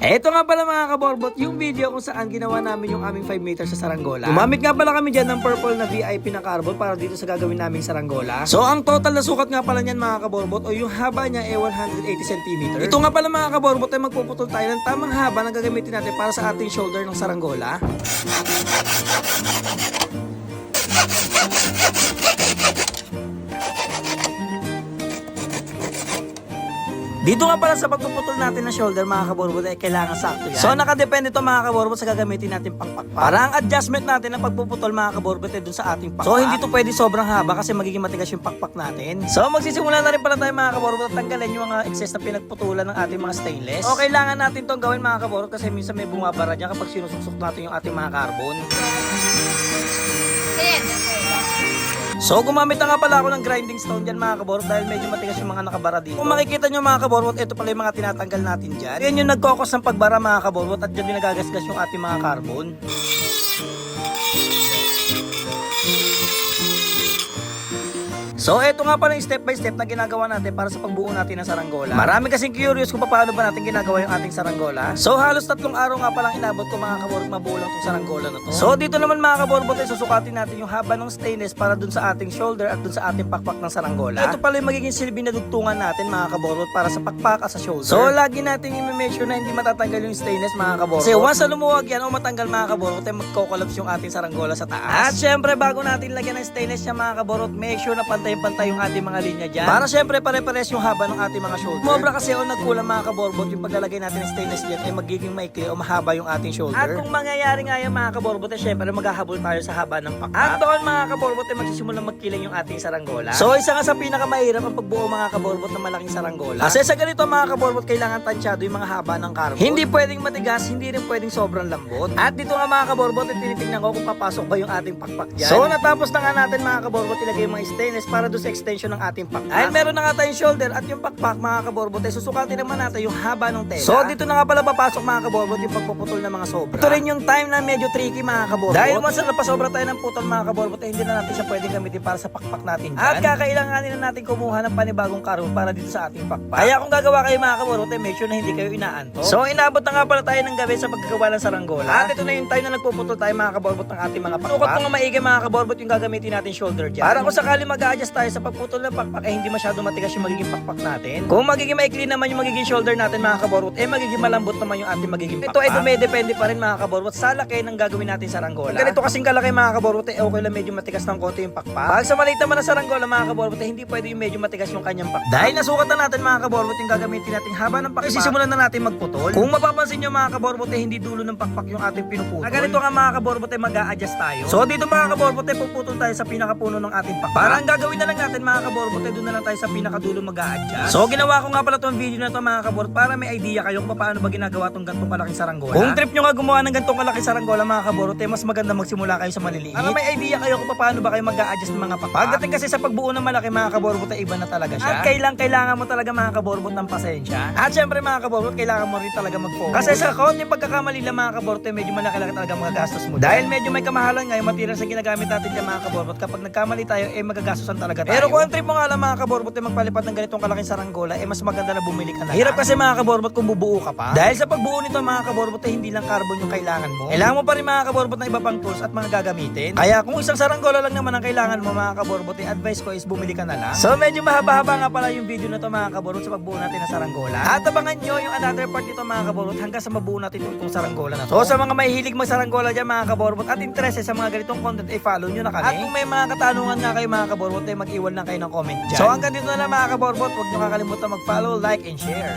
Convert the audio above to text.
Eto nga pala mga kaborbot, yung video kung saan ginawa namin yung aming 5 meters sa saranggola. Gumamit nga pala kami dyan ng purple na VIP na carbon para dito sa gagawin naming saranggola. So ang total na sukat nga pala niyan mga kaborbot o yung haba niya ay 180 cm. Ito nga pala mga kaborbot ay magpuputol tayo ng tamang haba na gagamitin natin para sa ating shoulder ng saranggola. Dito nga pala sa pagpuputol natin ng shoulder mga kaborbot ay kailangan sakto yan. So nakadepende to mga kaborbot sa gagamitin natin pangpakpak. Para ang adjustment natin ng pagpuputol mga kaborbot ay dun sa ating pakpak. So hindi to pwede sobrang haba kasi magiging matigas yung pakpak natin. So magsisimula na rin pala tayo mga kaborbot at tanggalin yung mga excess na pinagputulan ng ating mga stainless. O kailangan natin tong gawin mga kaborbot kasi minsan may bumabara dyan kapag sinusuksok natin yung ating mga carbon. So gumamit na nga pala ako ng grinding stone dyan mga kaborbot dahil medyo matigas yung mga nakabara dito. Kung makikita nyo mga kaborbot, ito pala yung mga tinatanggal natin dyan. Yan yung nagkokos ng pagbara mga kaborbot at dyan din nagagasgas yung ating mga carbon. So eto nga pala yung step by step na ginagawa natin para sa pagbuo natin ng saranggola. Marami kasing curious kung paano ba natin ginagawa yung ating saranggola. So halos 3 araw nga palang inabot ko mga kaborbot mabuo lang tong saranggola na to. So dito naman mga kaborbot ay susukatin natin yung haba ng stainless para dun sa ating shoulder at dun sa ating pakpak ng saranggola. Ito pala yung magiging silbi na dugtungan natin mga kaborbot para sa pakpak at sa shoulder. So lagi natin i-measure na hindi matatanggal yung stainless mga kaborbot. Kasi once na lumuwag yan o matanggal mga kaborbot ay magko-collapse yung ating saranggola sa taas. At syempre bago natin lagyan ng stainless niya mga kaborbot, make sure na pantay yung ating mga linya dyan. Para syempre pare-pares yung haba ng ating mga shoulder. Mobra kasi o nagkulang mga kaborbot yung paglalagay natin ng stainless dyan ay magiging maikli o mahaba yung ating shoulder. At kung mangyayari nga yung mga kaborbot ay syempre maghahabol tayo sa haba ng pakpak. At doon mga kaborbot ay magsisimulang magkiling yung ating saranggola. So isa nga sa pinakamahirap ang pagbuo mga kaborbot ng malaking saranggola. Kasi sa ganito mga kaborbot kailangan tansyado yung mga haba ng carbon. Hindi pwedeng matigas, hindi rin pwedeng sobrang lambot. At dito nga mga kaborbot ay tinitingnan ko kung papasok ba yung ating pakpak dyan. So natapos na nga natin mga kaborbot ilagay yung mga stainless para doon sa extension ng ating pakpak. Dahil meron na nga tayong shoulder at yung pakpak mga kaborbot ay susukatin naman natin yung haba ng tela. So dito na nga pala papasok mga kaborbot yung pagpuputol ng mga sobra. Ito rin yung time na medyo tricky mga kaborbot. Dahil once na napasobra tayo ng putol mga kaborbot ay hindi na natin siya pwedeng gamitin para sa pakpak natin dyan. At kakailanganin na natin kumuha ng panibagong carbon para dito sa ating pakpak. Kaya kung gagawa kayo mga kaborbot ay make sure na hindi kayo inaanto. So inabot na nga pala tayo ng gabi sa pagkagawa ng saranggola. At ito na yung time na nagpuputol tayo mga kaborbot ng ating mga pakpak. Tukot ko nga maigi mga kaborbot yung gagamitin natin shoulder dyan. Para kung sakali mag-a-adjust tayo sa pagputol ng pakpak ay hindi masyado matigas yung magiging pakpak natin. Kung magiging maikli naman yung magiging shoulder natin mga kaborbot, eh magiging malambot naman yung ating magiging pakpak. Ito ay dumedepende pa rin mga kaborbot sa laki ng gagawin natin saranggola. Ganito kasing kalaki mga kaborbot, eh okay lang medyo matigas ng konti yung pakpak. Pag sa maliit naman na saranggola mga kaborbot, eh hindi pwede yung medyo matigas yung kanyang pakpak. Dahil nasukat na natin mga kaborbot yung gagamitin nating haba ng pakpak, sisimulan na natin magputol. Kung mapapansin nyo mga kaborbot, eh hindi dulo ng pakpak yung ating pinuputol. Ganito nga mga kaborbot, eh mag-a-adjust tayo. So dito mga kaborbot, eh puputol tayo sa pinakapuno ng ating pakpak. Para ang gagawin na lang natin mga kaborbot, eh doon na lang tayo sa pinakadulo mag-a-adjust. So ginawa ko nga pala tong video na to mga kaborbot para may idea kayo kung paano ba ginagawa tong gantong kalaking saranggola. Kung trip nyo nga gumawa ng gantong kalaking saranggola mga kaborbot, eh mas maganda magsimula kayo sa maliliit. Para may idea kayo kung paano ba kayo mag-a-adjust ng mga pakpak. Pagdating kasi sa pagbuo ng malaki mga kaborbot ay iba na talaga siya. At kailangan mo talaga mga kaborbot ng pasensya. At syempre mga kaborbot kailangan mo rin talaga mag-focus. Kasi sa konting pagkakamali lang mga kaborbot eh medyo malaki-laki talaga mga gastos mo. Dahil medyo may kamahalan nga yung material sa ginagamit natin dyan mga kaborbot. Kapag nagkamali tayo eh magagastosan talaga tayo. Pero kung ang trip mo nga lang mga kaborbot eh magpalipad ng ganitong kalaking saranggola eh mas maganda na bumili ka na. Hirap kasi mga kaborbot kung bubuo ka pa. Dahil sa pagbuo nito mga kaborbot eh hindi lang carbon yung kailangan mo. Kailangan mo pa rin mga kaborbot na iba pang tools at mga gagamitin. Kaya kung isang saranggola lang naman ang kailangan mo mga kaborbot eh advice ko is bumili ka na lang. So medyo mahaba-haba nga pala yung video na to mga kaborbot sa pagbuo natin ng saranggola. At abangan nyo yung another part nito mga kaborbot hanggang sa mabuo natin itong saranggola na to. So sa mga mahihilig magsaranggola dyan mga kaborbot at interested sa mga ganitong content ay follow nyo na kami. At kung may mga katanungan nga kayo mga kaborbot ay mag-iwan lang kayo ng comment dyan. So hanggang dito na lang mga kaborbot, huwag nyo kakalimutan mag-follow, like, and share.